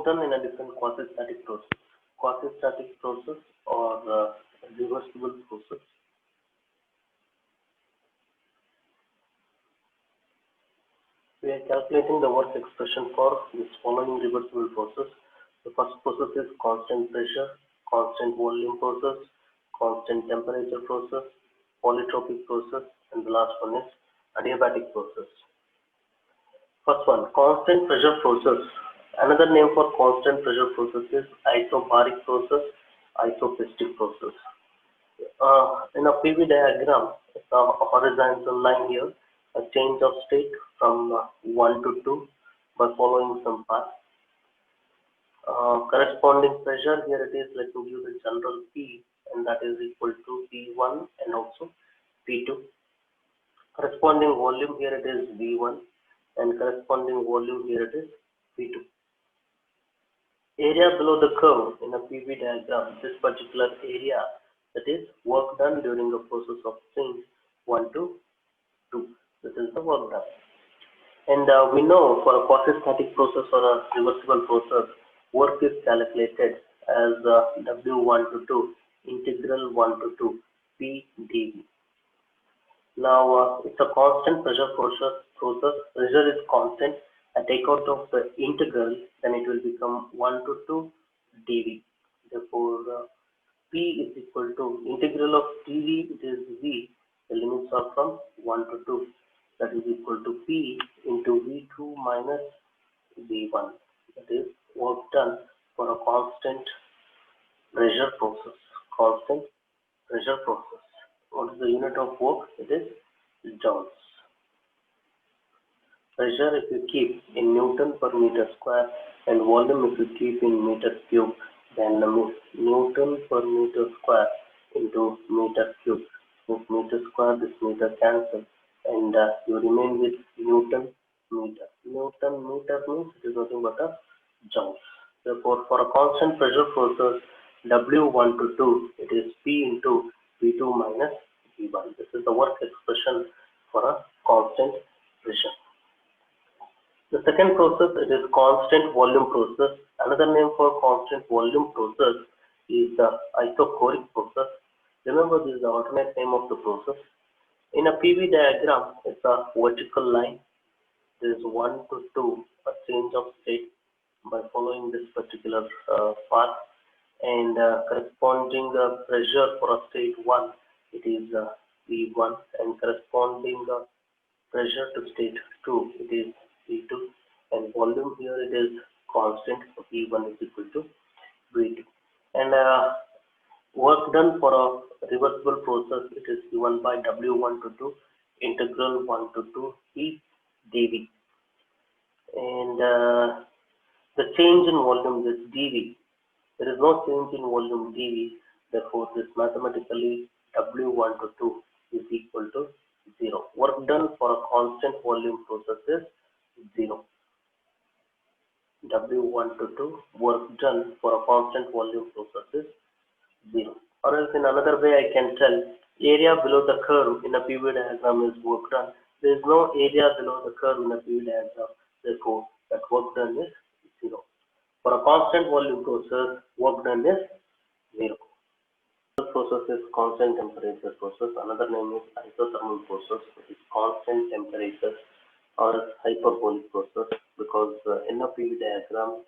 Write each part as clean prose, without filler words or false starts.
work done in a different quasi-static process. Quasi-static process or reversible process. We are calculating the work expression for this following reversible process. The first process is constant pressure, constant volume process, constant temperature process, polytropic process, and the last one is adiabatic process. First one, constant pressure process. Another name for constant pressure process is isobaric process, isopestic process. In a PV diagram, it's a horizontal line here, a change of state from 1 to 2 by following some path. Corresponding pressure here it is, let me give the general P, and that is equal to P1 and also P2. Corresponding volume here it is V1 and corresponding volume here it is V2. Area below the curve in a PV diagram, this particular area, that is work done during the process of change 1 to 2. This is the work done. And we know for a quasi-static process or a reversible process, work is calculated as W1 to 2 integral 1 to 2 P dV. Now it's a constant pressure process. Pressure is constant. I take out of the integral, then it will become 1 to 2 dV. Therefore, P is equal to integral of dV, it is V. The limits are from 1 to 2. That is equal to P into V2 minus V1. That is work done for a constant pressure process. Constant pressure process. What is the unit of work? It is joules. Pressure if you keep in Newton per meter square and volume if you keep in meter cube, then Newton per meter square into meter cube. This meter square, this meter cancel, and you remain with Newton meter. Newton meter means it is nothing but a joules. Therefore, for a constant pressure process W1 to 2, it is P into V2 minus V1. This is the work expression for a constant pressure. The second process, it is constant volume process. Another name for constant volume process is the isochoric process. Remember, this is the alternate name of the process. In a PV diagram, it's a vertical line. There is 1 to 2, a change of state by following this particular path, and corresponding pressure for a state 1, it is V1, and corresponding pressure to state 2, it is V2, and volume here it is constant, so V1 is equal to V2. And work done for a reversible process, it is given by W1 to 2 integral 1 to 2 P dV. And the change in volume is dV. There is no change in volume dV, therefore this mathematically W1 to 2 is equal to 0. Work done for a constant volume process is 0. W1 to 2 work done for a constant volume process is 0. Or else in another way I can tell area below the curve in a PV diagram is work done. There is no area below the curve in a PV diagram, therefore that work done is 0. For a constant volume process, work done is 0. This process is constant temperature process. Another name is isothermal process, which is constant temperature or hyperbolic process, because in a PV diagram,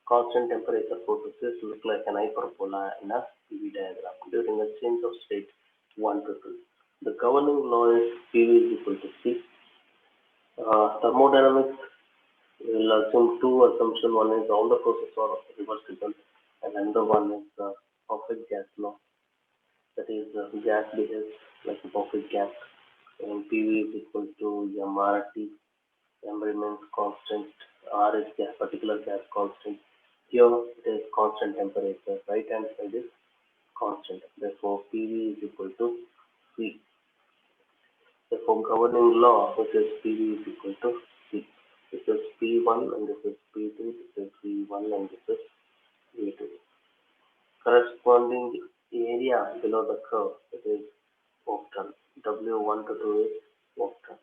constant temperature processes look like an hyperbola in a PV diagram during a change of state 1 to 2. The governing law is PV is equal to C. Thermodynamics will assume two assumptions. One is all the processes are reversible, and another one is the perfect gas law. That is, gas behaves like a perfect gas, and PV is equal to mRT. M remains constant, R is gas, particular gas constant. Here it is constant temperature, right hand side is constant. Therefore, PV is equal to C. Therefore, governing law, which is PV is equal to C. This is P1 and this is P2, this is V1 and this is V2. Corresponding area below the curve, it is work done. W1 to 2 is work done.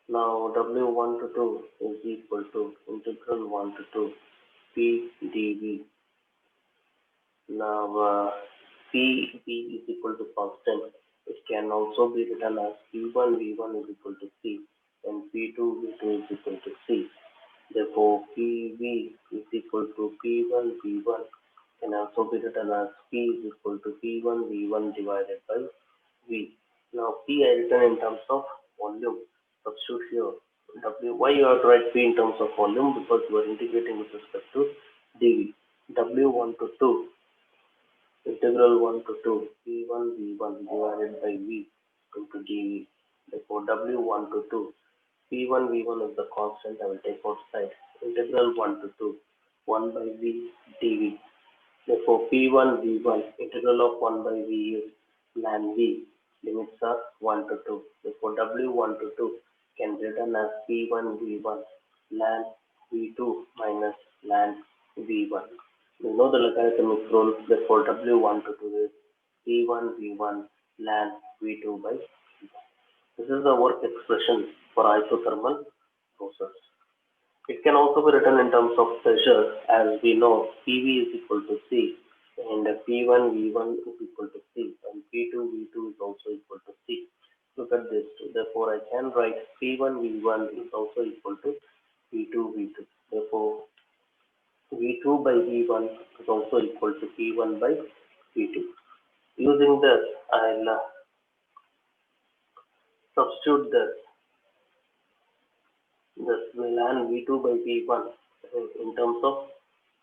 Now W1 to 2 is equal to integral 1 to 2 P dV. Now P V is equal to constant. It can also be written as P1 V1 is equal to C and P2 V2 is equal to C. Therefore, PV is equal to P1 V1 can also be written as P is equal to P1 V1 divided by V. Now P I written in terms of volume. Substitute here W. Why you have to write P in terms of volume? Because you are integrating with respect to dV. W1 to 2 integral 1 to 2 P1 V1 divided by V into dV. Therefore W1 to 2 P1 V1 is the constant. I will take outside. Integral 1 to 2 1 by V dV. Therefore, P1 V1 integral of 1 by V is ln V. Limits are 1 to 2. Therefore, W1 to 2 can be written as P1 V1 ln V2 minus ln V1. We know the logarithmic rule. Therefore, W1 to 2 is P1 V1 ln V2 by V1. This is the work expression for isothermal process. It can also be written in terms of pressure, as we know PV is equal to C and P1 V1 is equal to C and P2 V2 is also equal to C. Look at this. Therefore, I can write P1 V1 is also equal to P2 V2. Therefore, V2 by V1 is also equal to P1 by V2. Using this, I'll substitute this will ln V2 by V1 in terms of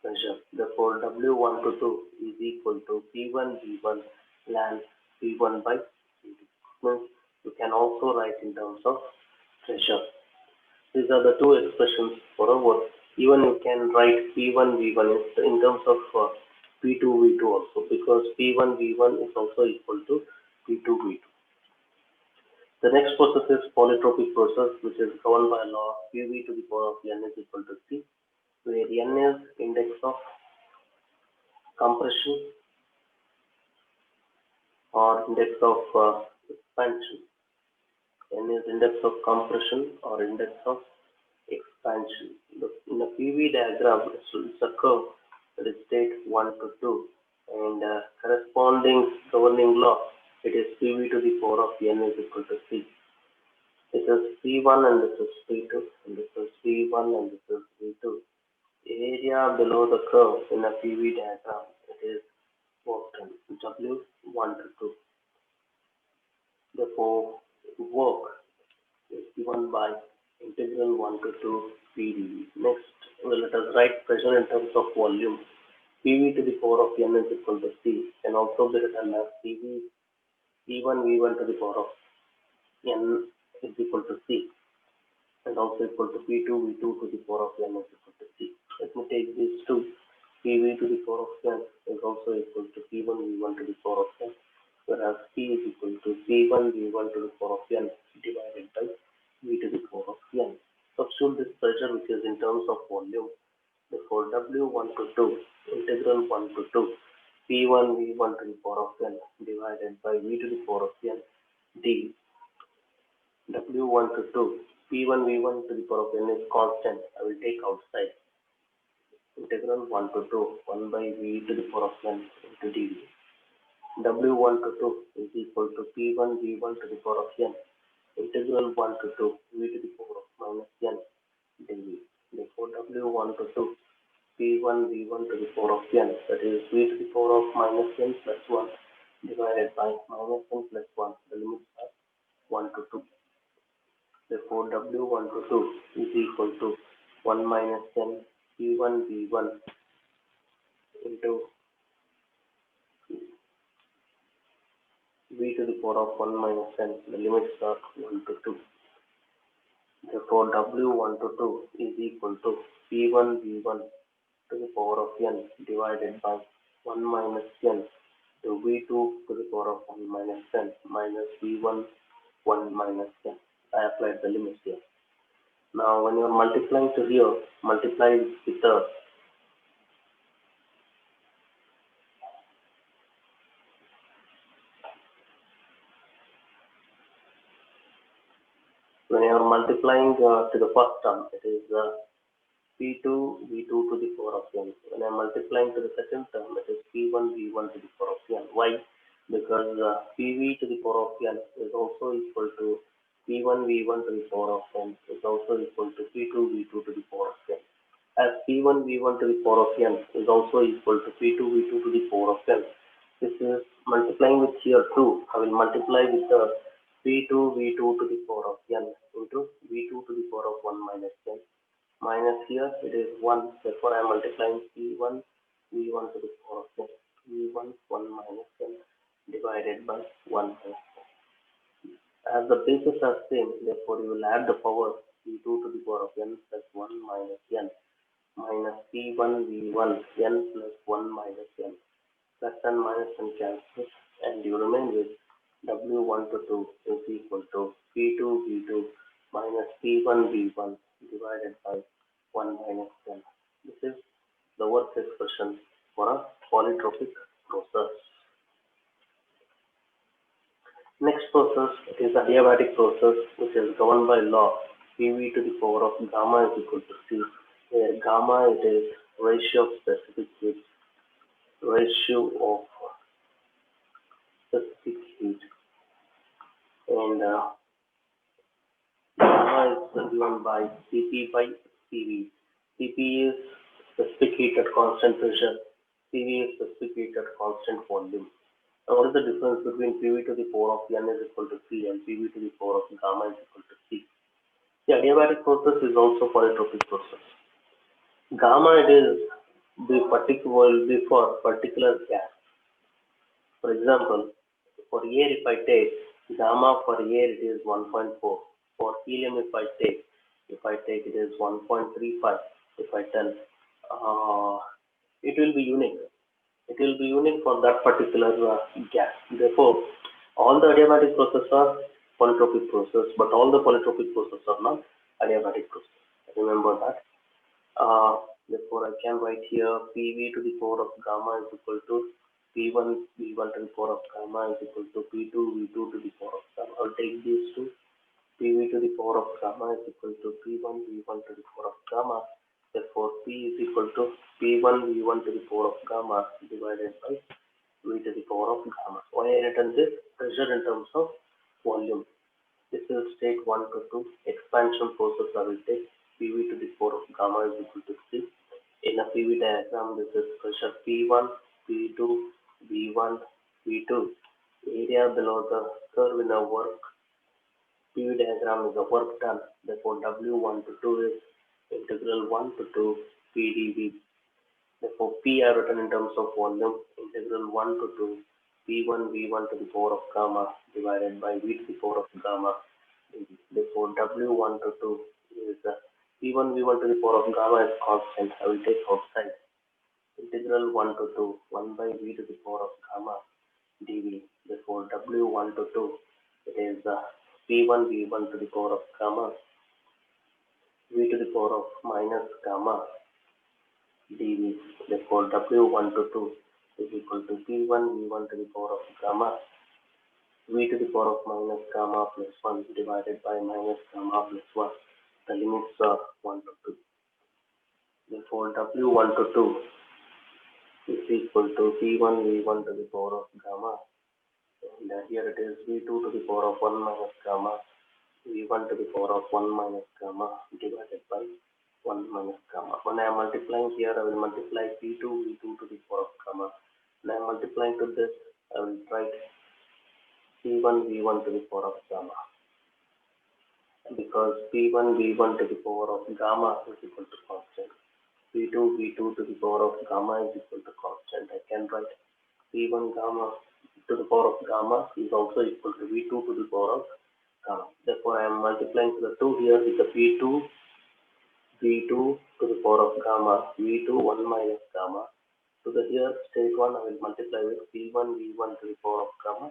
pressure. Therefore, W1 to 2 is equal to P1 V1 ln V1 by V2. Means you can also write in terms of pressure. These are the two expressions for a work. Even you can write P1 V1 in terms of P2 V2 also, because P1 V1 is also equal to P2 V2. The next process is polytropic process, which is governed by law PV to the power of n is equal to C, where n is index of compression or index of expansion. N is index of compression or index of expansion. In a PV diagram, it's a curve that is state 1 to 2, and corresponding governing law, it is PV to the power of n is equal to C. This is P1 and this is P2, and this is P1 and this is P2. Area below the curve in a PV diagram, it is work done, W1 to 2. Therefore, work is given by integral 1 to 2 PdV. Next, let us write pressure in terms of volume. PV to the power of n is equal to C can also be written as PV P1 V1 to the power of n is equal to C and also equal to P2 V2 to the power of n is equal to C. Let me take these two. PV to the power of n is also equal to P1 V1 to the power of n, whereas P is equal to P1 V1 to the power of n divided by V to the power of n. Substitute this pressure, which is in terms of volume. Therefore, W1 to 2 integral 1 to 2 P1 V1 to the power of n divided by V to the power of n d. W1 to 2 P1 V1 to the power of n is constant. I will take outside. Integral 1 to 2 1 by V to the power of n into dV. W1 to 2 is equal to P1 V1 to the power of n integral 1 to 2 V to the power of minus n dV. Therefore, W1 to 2 P1 V1 to the power of n, that is V to the power of minus n plus 1 divided by minus n plus 1. The limits are 1 to 2. Therefore, W1 to 2 is equal to 1 minus n P1 V1 into V to the power of 1 minus n. The limits are 1 to 2. Therefore, W1 to 2 is equal to P1 V1 to the power of n divided by 1 minus n to V2 to the power of 1 minus n minus V1 1 minus n. I applied the limits here. Now, when you are multiplying to here, multiply with the when you are multiplying to the first term, it is P2 P2 V2 to the power of n. When I'm multiplying to the second term, it is P1 V1 to the power of n. Why? Because PV to the power of n is also equal to P1 V1 to the power of n is also equal to P2 V2 to the power of n. As P1 V1 to the power of n is also equal to P2 V2 to the power of n. This is multiplying with here 2. I will multiply with the P2 V2 to the power of n into V2 to the power of 1 minus n. Minus here it is 1. Therefore, I am multiplying P1 V1 to the power of n. V1 1 minus n divided by 1 minus n. As the bases are same, therefore you will add the power P2 to the power of n plus 1 minus n minus P1 V1 n plus 1 minus n. Plus and minus and cancel, and you remain with W1 to 2 is equal to P2 V2 minus P1 V1 divided by 1 minus n. This is the work expression for a polytropic process. Next process is the adiabatic process, which is governed by law PV to the power of gamma is equal to C, where gamma it is ratio of specific heat, and gamma is given by Cp by Cv. Cp is specific heat at constant pressure, Cv is specific heat at constant volume. Now, what is the difference between Pv to the power of n is equal to C and Pv to the power of gamma is equal to C? The adiabatic process is also polytropic process. Gamma it is will be for particular gas. For example, for air if I take gamma for air it is 1.4. For helium if I take it is 1.35. If I tell it will be unique. It will be unique for that particular gas. Therefore, all the adiabatic processes are polytropic process, but all the polytropic processes are not adiabatic process. Remember that. Therefore, I can write here PV to the power of gamma is equal to P1 V1 to the power of gamma is equal to P2 V2 to the power of gamma. I'll take these two. PV to the power of gamma is equal to P1 V1 to the power of gamma. Therefore, P is equal to P1 V1 to the power of gamma divided by V to the power of gamma. Why I written this? Pressure in terms of volume. This is state 1 to 2. Expansion process I will take PV to the power of gamma is equal to C. In a PV diagram, this is pressure P1, P2, V1, V2. Area below the curve in a work PV diagram is the work done. Therefore, W1 to 2 is integral 1 to 2 PdV. Therefore, P are written in terms of volume, integral 1 to 2 P1 V1 to the power of gamma divided by V to the power of gamma dV. Therefore, W1 to 2 is P1 V1 to the power of gamma is constant. I will take outside. Integral 1 to 2 1 by V to the power of gamma dV. Therefore, W1 to 2 it is P1 V1 to the power of gamma V to the power of minus gamma dV. Therefore, W1 to 2 is equal to P1 V1 to the power of gamma V to the power of minus gamma plus 1 divided by minus gamma plus 1. The limits are 1 to 2. Therefore, W1 to 2 is equal to P1 V1 to the power of gamma. And here it is V2 to the power of 1 minus gamma V1 to the power of 1 minus gamma divided by 1 minus gamma. When I am multiplying here, I will multiply P2 V2 to the power of gamma. When I am multiplying to this, I will write P1 V1 to the power of gamma. Because P1 V1 to the power of gamma is equal to constant. P2 V2 to the power of gamma is equal to constant. I can write P1 gamma to the power of gamma is also equal to V2 to the power of gamma. Therefore, I am multiplying to the 2 here with the P2 V2 to the power of gamma, V2 1 minus gamma. To the here state 1, I will multiply with P1 V1 to the power of gamma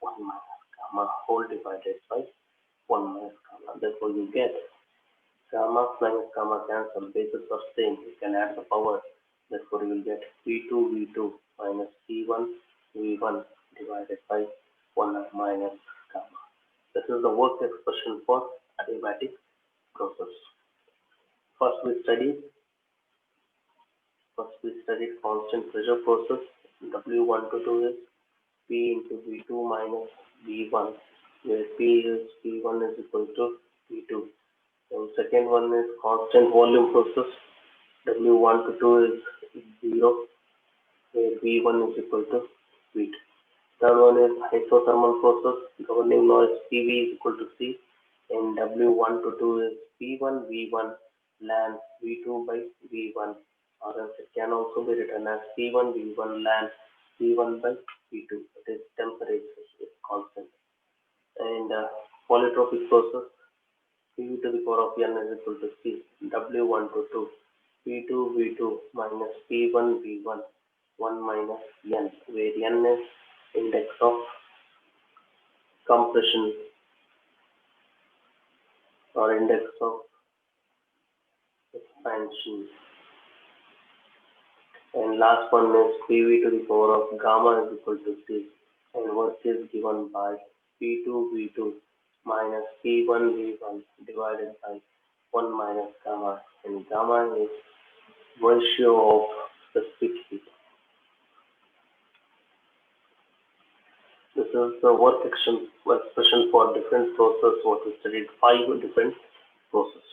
1 minus gamma whole divided by 1 minus gamma. Therefore, you get gamma minus gamma cancel, bases are same, you can add the power. Therefore, you will get P2 V2 minus P1 V1 divided by 1 minus gamma. This is the work expression for adiabatic process. First we study we studied constant pressure process. W1 to 2 is P into V2 minus V1, where P is V1 is equal to V2. And second one is constant volume process. W1 to 2 is 0, where V1 is equal to V2. Third one is isothermal process. Governing law is PV is equal to C, and W1 to 2 is P1 V1 ln V2 by V1, or else it can also be written as P1 V1 ln V1 by V2. It is temperature is constant. And polytropic process, P to the power of n is equal to C. W1 to 2 P2 V2 minus P1 V1 1 minus n, where n is index of compression or index of expansion. And last one is PV to the power of gamma is equal to C, and work is given by P2 V2 minus P1 V1 divided by 1 minus gamma, and gamma is ratio of specific heat. This is the work expression for different process what we studied 5 different processes.